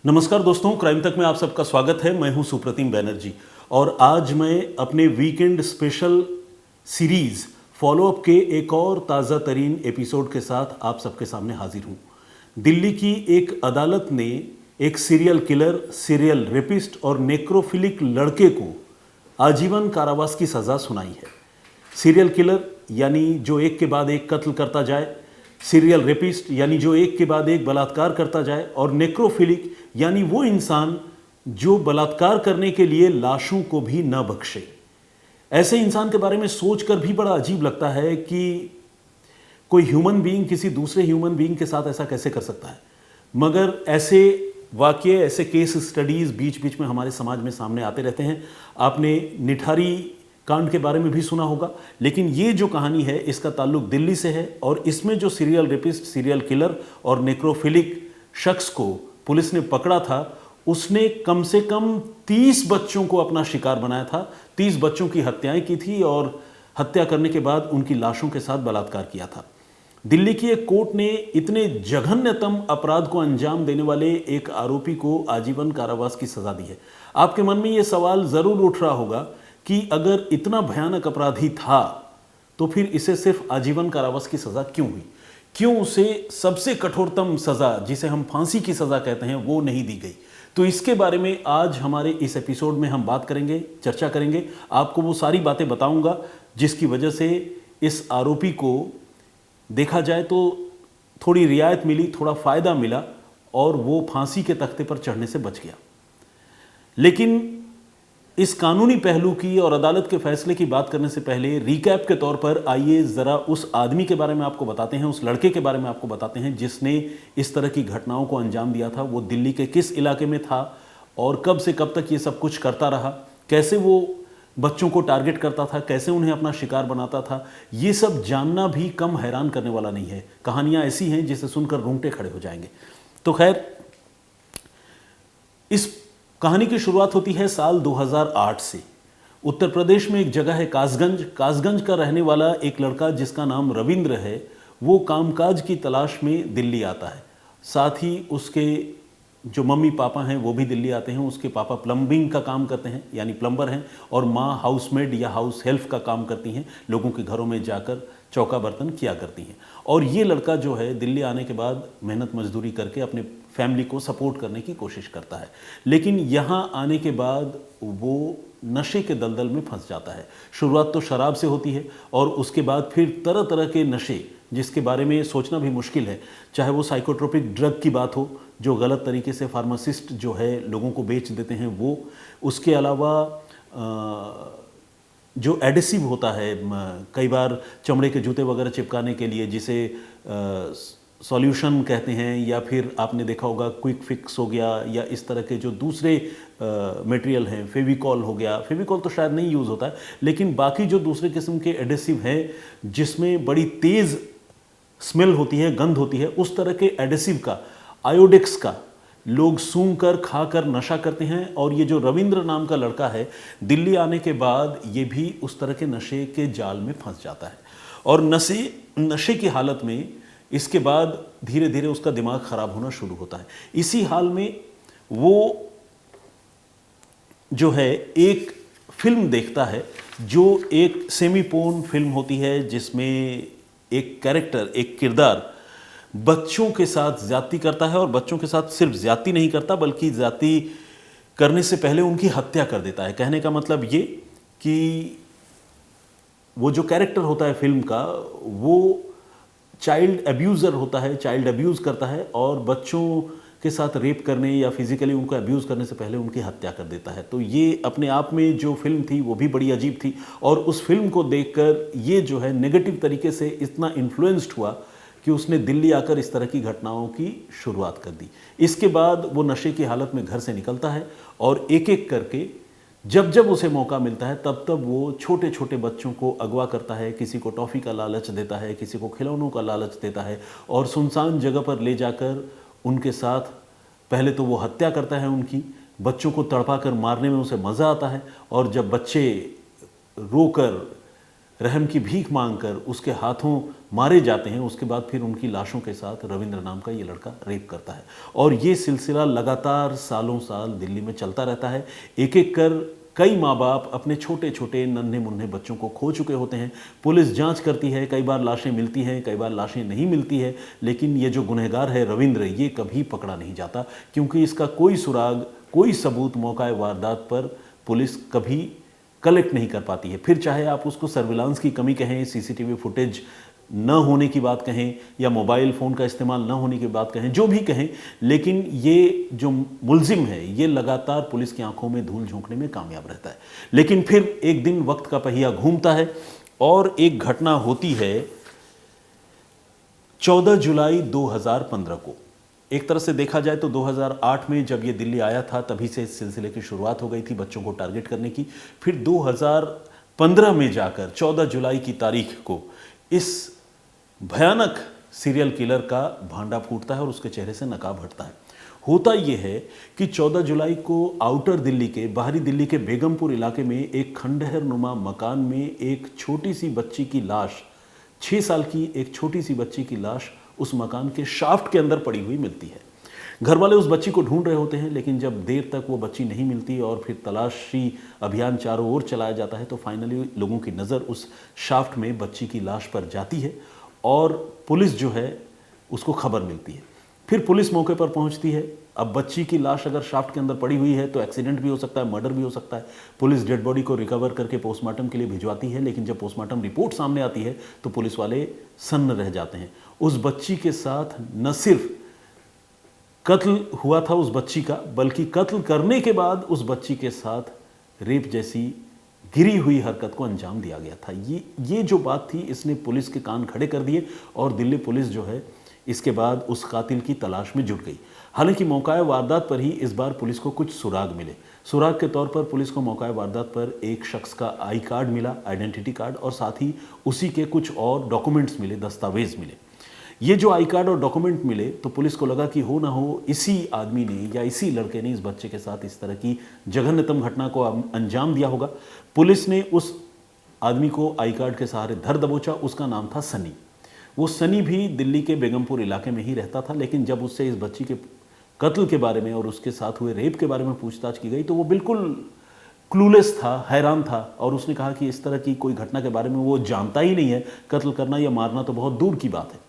नमस्कार दोस्तों, क्राइम तक में आप सबका स्वागत है। मैं हूं सुप्रतिम बैनर्जी और आज मैं अपने वीकेंड स्पेशल सीरीज फॉलोअप के एक और ताज़ा तरीन एपिसोड के साथ आप सबके सामने हाजिर हूं। दिल्ली की एक अदालत ने एक सीरियल किलर, सीरियल रेपिस्ट और नेक्रोफिलिक लड़के को आजीवन कारावास की सज़ा सुनाई है। सीरियल किलर यानी जो एक के बाद एक कत्ल करता जाए, सीरियल रेपिस्ट यानी जो एक के बाद एक बलात्कार करता जाए, और नेक्रोफिलिक यानी वो इंसान जो बलात्कार करने के लिए लाशों को भी न बख्शे। ऐसे इंसान के बारे में सोचकर भी बड़ा अजीब लगता है कि कोई ह्यूमन बीइंग किसी दूसरे ह्यूमन बीइंग के साथ ऐसा कैसे कर सकता है। मगर ऐसे वाकये, ऐसे केस स्टडीज़ बीच बीच में हमारे समाज में सामने आते रहते हैं। आपने निठारी कांड के बारे में भी सुना होगा, लेकिन ये जो कहानी है इसका ताल्लुक दिल्ली से है और इसमें जो सीरियल रेपिस्ट, सीरियल किलर और नेक्रोफिलिक शख्स को पुलिस ने पकड़ा था, उसने कम से कम 30 बच्चों को अपना शिकार बनाया था। 30 बच्चों की हत्याएं की थी और हत्या करने के बाद उनकी लाशों के साथ बलात्कार किया था। दिल्ली की एक कोर्ट ने इतने जघन्यतम अपराध को अंजाम देने वाले एक आरोपी को आजीवन कारावास की सजा दी है। आपके मन में यह सवाल जरूर उठ रहा होगा कि अगर इतना भयानक अपराधी था तो फिर इसे सिर्फ आजीवन कारावास की सजा क्यों हुई, क्यों उसे सबसे कठोरतम सजा जिसे हम फांसी की सजा कहते हैं वो नहीं दी गई। तो इसके बारे में आज हमारे इस एपिसोड में हम बात करेंगे, चर्चा करेंगे। आपको वो सारी बातें बताऊंगा जिसकी वजह से इस आरोपी को देखा जाए तो थोड़ी रियायत मिली, थोड़ा फायदा मिला और वो फांसी के तख्ते पर चढ़ने से बच गया। लेकिन इस कानूनी पहलू की और अदालत के फैसले की बात करने से पहले रिकैप के तौर पर आइए ज़रा उस आदमी के बारे में आपको बताते हैं, उस लड़के के बारे में आपको बताते हैं जिसने इस तरह की घटनाओं को अंजाम दिया था। वो दिल्ली के किस इलाके में था और कब से कब तक ये सब कुछ करता रहा, कैसे वो बच्चों को टारगेट करता था, कैसे उन्हें अपना शिकार बनाता था। ये सब जानना भी कम हैरान करने वाला नहीं है। कहानियाँ ऐसी हैं जिसे सुनकर रोंगटे खड़े हो जाएंगे। तो खैर, इस कहानी की शुरुआत होती है साल 2008 से। उत्तर प्रदेश में एक जगह है कासगंज का रहने वाला एक लड़का जिसका नाम रविंद्र है, वो कामकाज की तलाश में दिल्ली आता है। साथ ही उसके जो मम्मी पापा हैं वो भी दिल्ली आते हैं। उसके पापा प्लम्बिंग का काम करते हैं यानी प्लम्बर हैं, और माँ हाउसमेड या हाउस हेल्प का काम करती हैं, लोगों के घरों में जाकर चौका बर्तन किया करती हैं। और ये लड़का जो है दिल्ली आने के बाद मेहनत मजदूरी करके अपने फैमिली को सपोर्ट करने की कोशिश करता है। लेकिन यहाँ आने के बाद वो नशे के दलदल में फंस जाता है। शुरुआत तो शराब से होती है और उसके बाद फिर तरह तरह के नशे जिसके बारे में सोचना भी मुश्किल है, चाहे वो साइकोट्रोपिक ड्रग की बात हो जो गलत तरीके से फार्मासिस्ट जो है लोगों को बेच देते हैं वो, उसके अलावा जो एडेसिव होता है कई बार चमड़े के जूते वगैरह चिपकाने के लिए, जिसे सॉल्यूशन कहते हैं, या फिर आपने देखा होगा क्विक फिक्स हो गया, या इस तरह के जो दूसरे मटेरियल हैं, फेविकॉल हो गया। फेविकॉल तो शायद नहीं यूज़ होता है, लेकिन बाकी जो दूसरे किस्म के एडेसिव हैं जिसमें बड़ी तेज़ स्मेल होती है, गंध होती है, उस तरह के एडेसिव का, आयोडेक्स का लोग सूंघ कर खाकर नशा करते हैं। और ये जो रविंद्र नाम का लड़का है, दिल्ली आने के बाद ये भी उस तरह के नशे के जाल में फंस जाता है। और नशे की हालत में इसके बाद धीरे धीरे उसका दिमाग खराब होना शुरू होता है। इसी हाल में वो जो है एक फिल्म देखता है जो एक सेमी पोर्न फिल्म होती है, जिसमें एक कैरेक्टर, एक किरदार बच्चों के साथ ज्यादती करता है। और बच्चों के साथ सिर्फ ज्यादती नहीं करता बल्कि ज्यादती करने से पहले उनकी हत्या कर देता है। कहने का मतलब ये कि वो जो कैरेक्टर होता है फिल्म का, वो चाइल्ड अब्यूज़र होता है, चाइल्ड अब्यूज़ करता है और बच्चों के साथ रेप करने या फिजिकली उनको अब्यूज़ करने से पहले उनकी हत्या कर देता है। तो ये अपने आप में जो फिल्म थी वो भी बड़ी अजीब थी। और उस फिल्म को देखकर ये जो है नेगेटिव तरीके से इतना इन्फ्लुएंस्ड हुआ कि उसने दिल्ली आकर इस तरह की घटनाओं की शुरुआत कर दी। इसके बाद वो नशे की हालत में घर से निकलता है और एक एक करके जब जब उसे मौका मिलता है तब तब वो छोटे छोटे बच्चों को अगवा करता है, किसी को टॉफ़ी का लालच देता है, किसी को खिलौनों का लालच देता है, और सुनसान जगह पर ले जाकर उनके साथ पहले तो वो हत्या करता है उनकी। बच्चों को तड़पा कर मारने में उसे मज़ा आता है, और जब बच्चे रोकर रहम की भीख मांगकर उसके हाथों मारे जाते हैं। उसके बाद फिर उनकी लाशों के साथ रविंद्र नाम का ये लड़का रेप करता है और ये सिलसिला लगातार सालों साल दिल्ली में चलता रहता है। एक एक कर कई माँ बाप अपने छोटे छोटे नन्हे मुन्ने बच्चों को खो चुके होते हैं। पुलिस जांच करती है, कई बार लाशें मिलती हैं, कई बार लाशें नहीं मिलती है, लेकिन ये जो गुनहगार है रविंद्र, ये कभी पकड़ा नहीं जाता क्योंकि इसका कोई सुराग, कोई सबूत मौका वारदात पर पुलिस कभी कलेक्ट नहीं कर पाती है। फिर चाहे आप उसको सर्विलांस की कमी कहें, सीसीटीवी फुटेज न होने की बात कहें या मोबाइल फ़ोन का इस्तेमाल न होने की बात कहें, जो भी कहें, लेकिन ये जो मुलजिम है ये लगातार पुलिस की आंखों में धूल झोंकने में कामयाब रहता है। लेकिन फिर एक दिन वक्त का पहिया घूमता है और एक घटना होती है 14 जुलाई 2015 को। एक तरह से देखा जाए तो 2008 में जब ये दिल्ली आया था तभी से इस सिलसिले की शुरुआत हो गई थी बच्चों को टारगेट करने की। फिर 2015 में जाकर 14 जुलाई की तारीख को इस भयानक सीरियल किलर का भांडा फूटता है और उसके चेहरे से नकाब हटता है। होता यह है कि 14 जुलाई को आउटर दिल्ली के, बाहरी दिल्ली के बेगमपुर इलाके में एक खंडहर नुमा मकान में एक छोटी सी बच्ची की लाश, 6 साल की एक छोटी सी बच्ची की लाश उस मकान के शाफ्ट के अंदर पड़ी हुई मिलती है। घर वाले उस बच्ची को ढूंढ रहे होते हैं, लेकिन जब देर तक वो बच्ची नहीं मिलती और फिर तलाशी अभियान चारों ओर चलाया जाता है तो फाइनली लोगों की नज़र उस शाफ्ट में बच्ची की लाश पर जाती है और पुलिस जो है उसको खबर मिलती है। फिर पुलिस मौके पर पहुंचती है। अब बच्ची की लाश अगर शाफ्ट के अंदर पड़ी हुई है तो एक्सीडेंट भी हो सकता है, मर्डर भी हो सकता है। पुलिस डेड बॉडी को रिकवर करके पोस्टमार्टम के लिए भिजवाती है, लेकिन जब पोस्टमार्टम रिपोर्ट सामने आती है तो पुलिस वाले सन्न रह जाते हैं। उस बच्ची के साथ न सिर्फ कत्ल हुआ था उस बच्ची का, बल्कि कत्ल करने के बाद उस बच्ची के साथ रेप जैसी गिरी हुई हरकत को अंजाम दिया गया था। ये जो बात थी इसने पुलिस के कान खड़े कर दिए और दिल्ली पुलिस जो है इसके बाद उस कातिल की तलाश में जुट गई। हालांकि मौका वारदात पर ही इस बार पुलिस को कुछ सुराग मिले। सुराग के तौर पर पुलिस को मौका वारदात पर एक शख्स का आई कार्ड मिला, आइडेंटिटी कार्ड, और साथ ही उसी के कुछ और डॉक्यूमेंट्स मिले, दस्तावेज मिले। ये जो आई कार्ड और डॉक्यूमेंट मिले तो पुलिस को लगा कि हो ना हो इसी आदमी ने या इसी लड़के ने इस बच्चे के साथ इस तरह की जघन्यतम घटना को अंजाम दिया होगा। पुलिस ने उस आदमी को आई कार्ड के सहारे धर दबोचा। उसका नाम था सनी। वो सनी भी दिल्ली के बेगमपुर इलाके में ही रहता था, लेकिन जब उससे इस बच्ची के कत्ल के बारे में और उसके साथ हुए रेप के बारे में पूछताछ की गई तो वो बिल्कुल क्लूलेस था, हैरान था, और उसने कहा कि इस तरह की कोई घटना के बारे में वो जानता ही नहीं है। कत्ल करना या मारना तो बहुत दूर की बात है।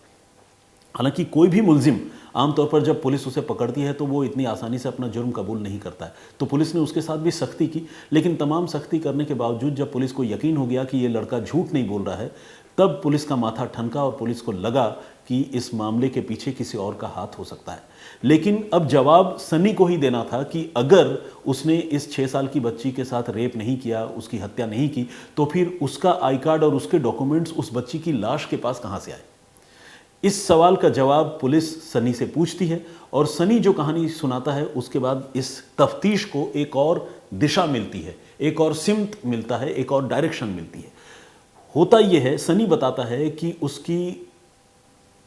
हालांकि कोई भी मुलजिम आमतौर पर जब पुलिस उसे पकड़ती है तो वो इतनी आसानी से अपना जुर्म कबूल नहीं करता है, तो पुलिस ने उसके साथ भी सख्ती की। लेकिन तमाम सख्ती करने के बावजूद जब पुलिस को यकीन हो गया कि ये लड़का झूठ नहीं बोल रहा है, तब पुलिस का माथा ठनका और पुलिस को लगा कि इस मामले के पीछे किसी और का हाथ हो सकता है। लेकिन अब जवाब सनी को ही देना था कि अगर उसने इस 6 साल की बच्ची के साथ रेप नहीं किया, उसकी हत्या नहीं की, तो फिर उसका आई कार्ड और उसके डॉक्यूमेंट्स उस बच्ची की लाश के पास कहाँ से आए। इस सवाल का जवाब पुलिस सनी से पूछती है और सनी जो कहानी सुनाता है उसके बाद इस तफ्तीश को एक और दिशा मिलती है, एक और सिमत मिलता है, एक और डायरेक्शन मिलती है। होता यह है, सनी बताता है कि उसकी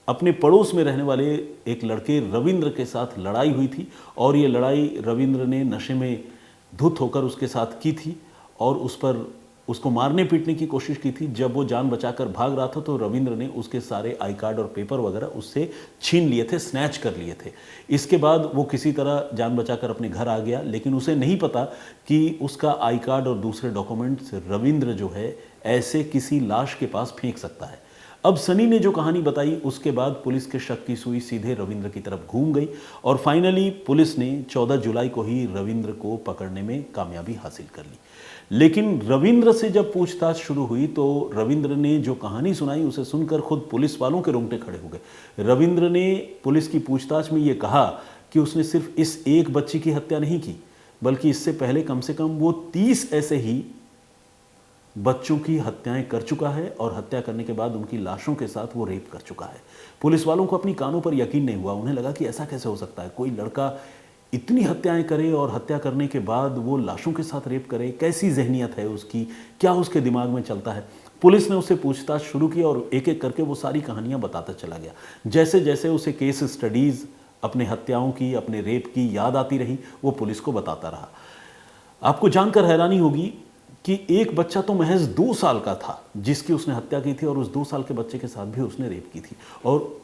अपने पड़ोस में रहने वाले एक लड़के रविंद्र के साथ लड़ाई हुई थी और ये लड़ाई रविंद्र ने नशे में धुत होकर उसके साथ की थी और उस पर उसको मारने पीटने की कोशिश की थी। जब वो जान बचाकर भाग रहा था तो रविंद्र ने उसके सारे आई कार्ड और पेपर वगैरह उससे छीन लिए थे, स्नैच कर लिए थे। इसके बाद वो किसी तरह जान बचाकर अपने घर आ गया, लेकिन उसे नहीं पता कि उसका आई कार्ड और दूसरे डॉक्यूमेंट्स रविंद्र जो है ऐसे किसी लाश के पास फेंक सकता है। अब सनी ने जो कहानी बताई उसके बाद पुलिस के शक की सुई सीधे रविंद्र की तरफ घूम गई और फाइनली पुलिस ने 14 जुलाई को ही रविंद्र को पकड़ने में कामयाबी हासिल कर ली। लेकिन रविंद्र से जब पूछताछ शुरू हुई तो रविंद्र ने जो कहानी सुनाई उसे सुनकर खुद पुलिस वालों के रोंगटे खड़े हो गए। रविंद्र ने पुलिस की पूछताछ में ये कहा कि उसने सिर्फ इस एक बच्ची की हत्या नहीं की, बल्कि इससे पहले कम से कम वो 30 ऐसे ही बच्चों की हत्याएं कर चुका है और हत्या करने के बाद उनकी लाशों के साथ वो रेप कर चुका है। पुलिस वालों को अपनी कानों पर यकीन नहीं हुआ। उन्हें लगा कि ऐसा कैसे हो सकता है, कोई लड़का इतनी हत्याएं करे और हत्या करने के बाद वो लाशों के साथ रेप करे, कैसी जहनियत है उसकी, क्या उसके दिमाग में चलता है। पुलिस ने उससे पूछताछ शुरू की और एक एक करके वो सारी कहानियां बताता चला गया। जैसे जैसे उसे केस स्टडीज़ अपने हत्याओं की, अपने रेप की याद आती रही, वो पुलिस को बताता रहा। आपको जानकर हैरानी होगी कि एक बच्चा तो महज 2 साल का था जिसकी उसने हत्या की थी और उस 2 साल के बच्चे के साथ भी उसने रेप की थी। और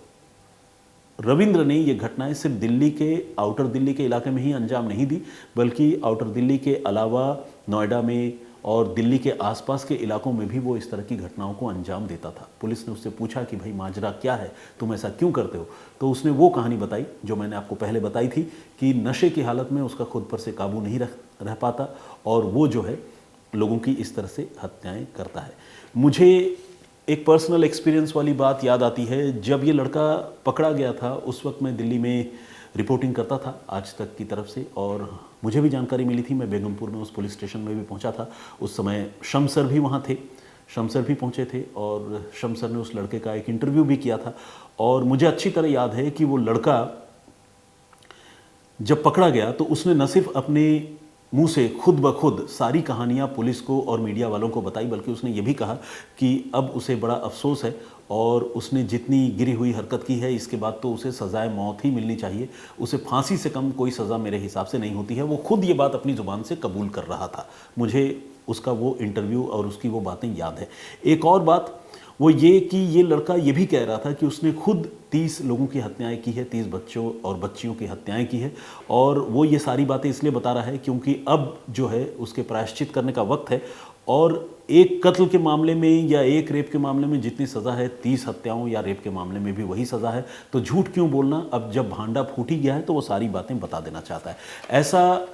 रविंद्र ने ये घटनाएं सिर्फ दिल्ली के, आउटर दिल्ली के इलाके में ही अंजाम नहीं दी, बल्कि आउटर दिल्ली के अलावा नोएडा में और दिल्ली के आसपास के इलाकों में भी वो इस तरह की घटनाओं को अंजाम देता था। पुलिस ने उससे पूछा कि भाई माजरा क्या है, तुम ऐसा क्यों करते हो? तो उसने वो कहानी बताई जो मैंने आपको पहले बताई थी कि नशे की हालत में उसका खुद पर से काबू नहीं रह पाता और वो जो है लोगों की इस तरह से हत्याएं करता है। मुझे एक पर्सनल एक्सपीरियंस वाली बात याद आती है। जब ये लड़का पकड़ा गया था उस वक्त मैं दिल्ली में रिपोर्टिंग करता था आज तक की तरफ से, और मुझे भी जानकारी मिली थी। मैं बेगमपुर में उस पुलिस स्टेशन में भी पहुंचा था। उस समय शमसर भी वहाँ थे, शमसर भी पहुँचे थे और शमसर ने उस लड़के का एक इंटरव्यू भी किया था। और मुझे अच्छी तरह याद है कि वो लड़का जब पकड़ा गया तो उसने न सिर्फ अपने मुंह से खुद ब खुद सारी कहानियां पुलिस को और मीडिया वालों को बताई, बल्कि उसने ये भी कहा कि अब उसे बड़ा अफसोस है और उसने जितनी गिरी हुई हरकत की है इसके बाद तो उसे सजाए मौत ही मिलनी चाहिए, उसे फांसी से कम कोई सज़ा मेरे हिसाब से नहीं होती है। वो खुद ये बात अपनी ज़ुबान से कबूल कर रहा था। मुझे उसका वो इंटरव्यू और उसकी वो बातें याद है। एक और बात वो ये कि ये लड़का ये भी कह रहा था कि उसने खुद 30 लोगों की हत्याएं की है, 30 बच्चों और बच्चियों की हत्याएं की है। और वो ये सारी बातें इसलिए बता रहा है क्योंकि अब जो है उसके प्रायश्चित करने का वक्त है। और एक कत्ल के मामले में या एक रेप के मामले में जितनी सज़ा है, 30 हत्याओं या रेप के मामले में भी वही सज़ा है। तो झूठ क्यों बोलना? अब जब भांडा फूट ही गया है तो वो सारी बातें बता देना चाहता है। ऐसा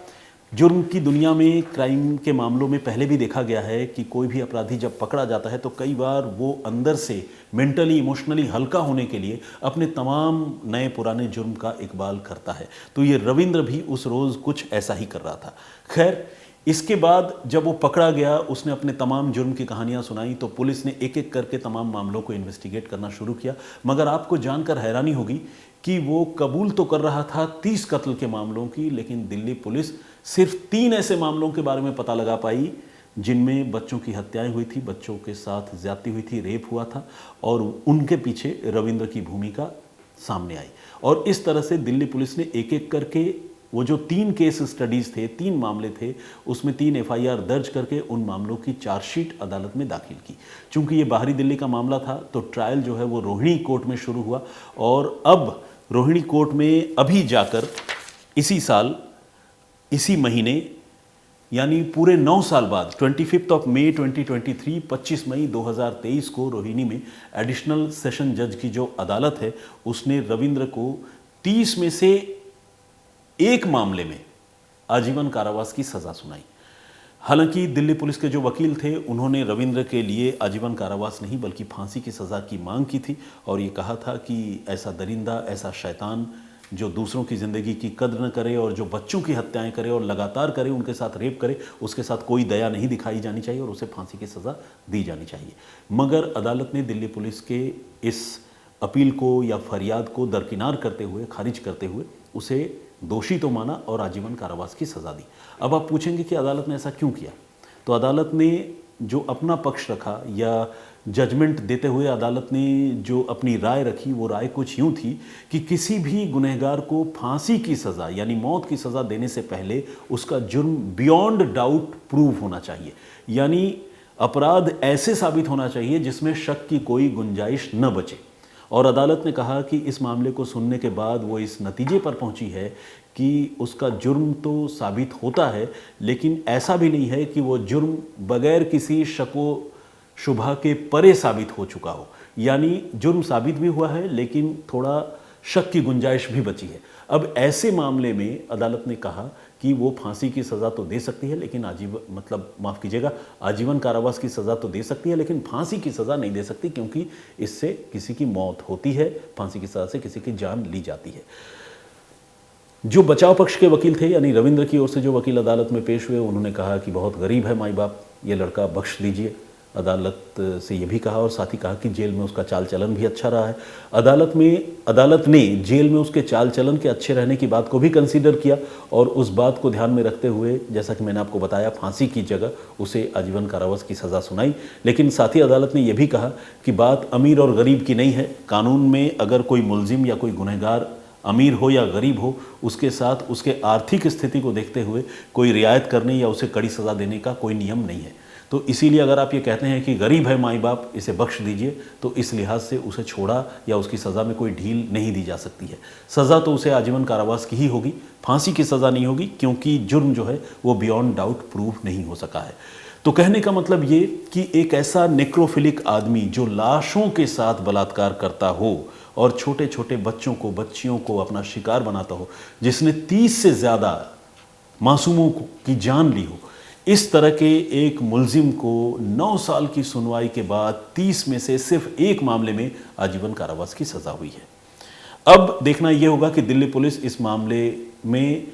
जुर्म की दुनिया में, क्राइम के मामलों में पहले भी देखा गया है कि कोई भी अपराधी जब पकड़ा जाता है तो कई बार वो अंदर से मेंटली, इमोशनली हल्का होने के लिए अपने तमाम नए पुराने जुर्म का इकबाल करता है। तो ये रविंद्र भी उस रोज़ कुछ ऐसा ही कर रहा था। खैर, इसके बाद जब वो पकड़ा गया, उसने अपने तमाम जुर्म की कहानियां सुनाई तो पुलिस ने एक एक करके तमाम मामलों को इन्वेस्टिगेट करना शुरू किया। मगर आपको जानकर हैरानी होगी कि वो कबूल तो कर रहा था 30 कत्ल के मामलों की, लेकिन दिल्ली पुलिस सिर्फ 3 ऐसे मामलों के बारे में पता लगा पाई जिनमें बच्चों की हत्याएं हुई थी, बच्चों के साथ ज्यादती हुई थी, रेप हुआ था और उनके पीछे रविंद्र की भूमिका सामने आई। और इस तरह से दिल्ली पुलिस ने एक एक करके वो जो 3 केस स्टडीज़ थे, 3 मामले थे, उसमें 3 एफआईआर दर्ज करके उन मामलों की चार्जशीट अदालत में दाखिल की। चूंकि ये बाहरी दिल्ली का मामला था तो ट्रायल जो है वो रोहिणी कोर्ट में शुरू हुआ और अब रोहिणी कोर्ट में अभी जाकर इसी साल, इसी महीने, यानी पूरे 9 साल बाद 25 मई 2023, 25 मई 2023 को रोहिणी में एडिशनल सेशन जज की जो अदालत है उसने रविंद्र को 30 में से एक मामले में आजीवन कारावास की सजा सुनाई। हालांकि दिल्ली पुलिस के जो वकील थे उन्होंने रविंद्र के लिए आजीवन कारावास नहीं बल्कि फांसी की सज़ा की मांग की थी और ये कहा था कि ऐसा दरिंदा, ऐसा शैतान जो दूसरों की ज़िंदगी की कद्र न करे और जो बच्चों की हत्याएं करे और लगातार करे, उनके साथ रेप करे, उसके साथ कोई दया नहीं दिखाई जानी चाहिए और उसे फांसी की सज़ा दी जानी चाहिए। मगर अदालत ने दिल्ली पुलिस के इस अपील को या फरियाद को दरकिनार करते हुए, खारिज करते हुए उसे दोषी तो माना और आजीवन कारावास की सज़ा दी। अब आप पूछेंगे कि अदालत ने ऐसा क्यों किया? तो अदालत ने जो अपना पक्ष रखा या जजमेंट देते हुए अदालत ने जो अपनी राय रखी वो राय कुछ यूँ थी कि किसी भी गुनहगार को फांसी की सज़ा यानी मौत की सज़ा देने से पहले उसका जुर्म बियॉन्ड डाउट प्रूव होना चाहिए, यानी अपराध ऐसे साबित होना चाहिए जिसमें शक की कोई गुंजाइश न बचे। और अदालत ने कहा कि इस मामले को सुनने के बाद वो इस नतीजे पर पहुंची है कि उसका जुर्म तो साबित होता है, लेकिन ऐसा भी नहीं है कि वो जुर्म बगैर किसी शको शुबा के परे साबित हो चुका हो, यानी जुर्म साबित भी हुआ है लेकिन थोड़ा शक की गुंजाइश भी बची है। अब ऐसे मामले में अदालत ने कहा कि वो फांसी की सज़ा तो दे सकती है लेकिन आजीवन कारावास की सज़ा तो दे सकती है लेकिन फांसी की सज़ा नहीं दे सकती, क्योंकि इससे किसी की मौत होती है, फांसी की सज़ा से किसी की जान ली जाती है। जो बचाव पक्ष के वकील थे यानी रविंद्र की ओर से जो वकील अदालत में पेश हुए, उन्होंने कहा कि बहुत गरीब है माई बाप, ये लड़का बख्श दीजिए। अदालत से ये भी कहा और साथ ही कहा कि जेल में उसका चाल चलन भी अच्छा रहा है। अदालत ने जेल में उसके चाल चलन के अच्छे रहने की बात को भी कंसीडर किया और उस बात को ध्यान में रखते हुए, जैसा कि मैंने आपको बताया, फांसी की जगह उसे आजीवन कारावास की सज़ा सुनाई। लेकिन साथ ही अदालत ने यह भी कहा कि बात अमीर और गरीब की नहीं है। कानून में अगर कोई मुलजिम या कोई गुनहगार अमीर हो या गरीब हो, उसके साथ उसके आर्थिक स्थिति को देखते हुए कोई रियायत करने या उसे कड़ी सज़ा देने का कोई नियम नहीं है। तो इसीलिए अगर आप ये कहते हैं कि गरीब है माई बाप, इसे बख्श दीजिए, तो इस लिहाज से उसे छोड़ा या उसकी सज़ा में कोई ढील नहीं दी जा सकती है। सज़ा तो उसे आजीवन कारावास की ही होगी, फांसी की सज़ा नहीं होगी, क्योंकि जुर्म जो है वो बियॉन्ड डाउट प्रूव नहीं हो सका है। तो कहने का मतलब ये कि एक ऐसा नेक्रोफिलिक आदमी जो लाशों के साथ बलात्कार करता हो और छोटे छोटे बच्चों को, बच्चियों को अपना शिकार बनाता हो, जिसने 30 से ज़्यादा मासूमों की जान ली हो, इस तरह के एक मुलजिम को 9 साल की सुनवाई के बाद 30 में से सिर्फ एक मामले में आजीवन कारावास की सज़ा हुई है। अब देखना यह होगा कि दिल्ली पुलिस इस मामले में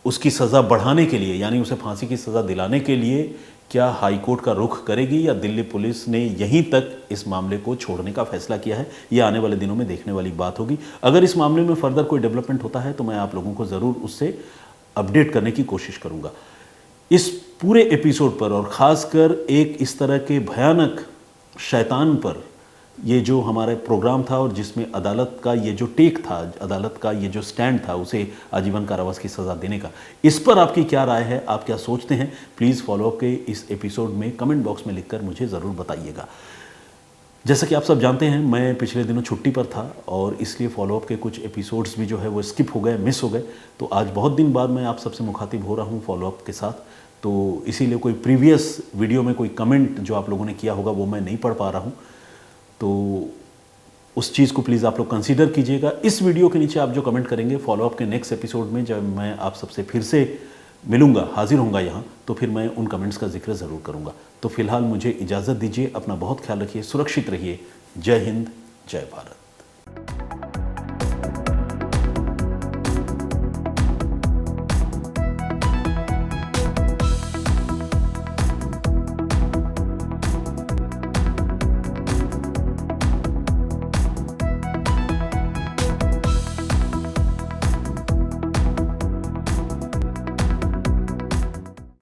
उसकी सज़ा बढ़ाने के लिए, यानी उसे फांसी की सज़ा दिलाने के लिए क्या हाई कोर्ट का रुख करेगी या दिल्ली पुलिस ने यहीं तक इस मामले को छोड़ने का फैसला किया है। यह आने वाले दिनों में देखने वाली बात होगी। अगर इस मामले में फर्दर कोई डेवलपमेंट होता है तो मैं आप लोगों को ज़रूर उससे अपडेट करने की कोशिश करूँगा। इस पूरे एपिसोड पर और ख़ासकर एक इस तरह के भयानक शैतान पर ये जो हमारा प्रोग्राम था और जिसमें अदालत का ये जो टेक था, अदालत का ये जो स्टैंड था उसे आजीवन कारावास की सज़ा देने का, इस पर आपकी क्या राय है, आप क्या सोचते हैं, प्लीज़ फॉलोअप के इस एपिसोड में कमेंट बॉक्स में लिखकर मुझे ज़रूर बताइएगा। जैसा कि आप सब जानते हैं, मैं पिछले दिनों छुट्टी पर था और इसलिए फॉलोअप के कुछ एपिसोड्स भी जो है वो स्किप हो गए, मिस हो गए। तो आज बहुत दिन बाद मैं आप सबसे मुखातिब हो रहा हूँ फॉलोअप के साथ, तो इसीलिए कोई प्रीवियस वीडियो में कोई कमेंट जो आप लोगों ने किया होगा वो मैं नहीं पढ़ पा रहा हूँ, तो उस चीज़ को प्लीज़ आप लोग कंसीडर कीजिएगा। इस वीडियो के नीचे आप जो कमेंट करेंगे फॉलोअप के नेक्स्ट एपिसोड में जब मैं आप सबसे फिर से मिलूंगा, हाजिर होऊंगा यहाँ, तो फिर मैं उन कमेंट्स का जिक्र ज़रूर करूँगा। तो फिलहाल मुझे इजाज़त दीजिए, अपना बहुत ख्याल रखिए, सुरक्षित रहिए। जय हिंद, जय भारत।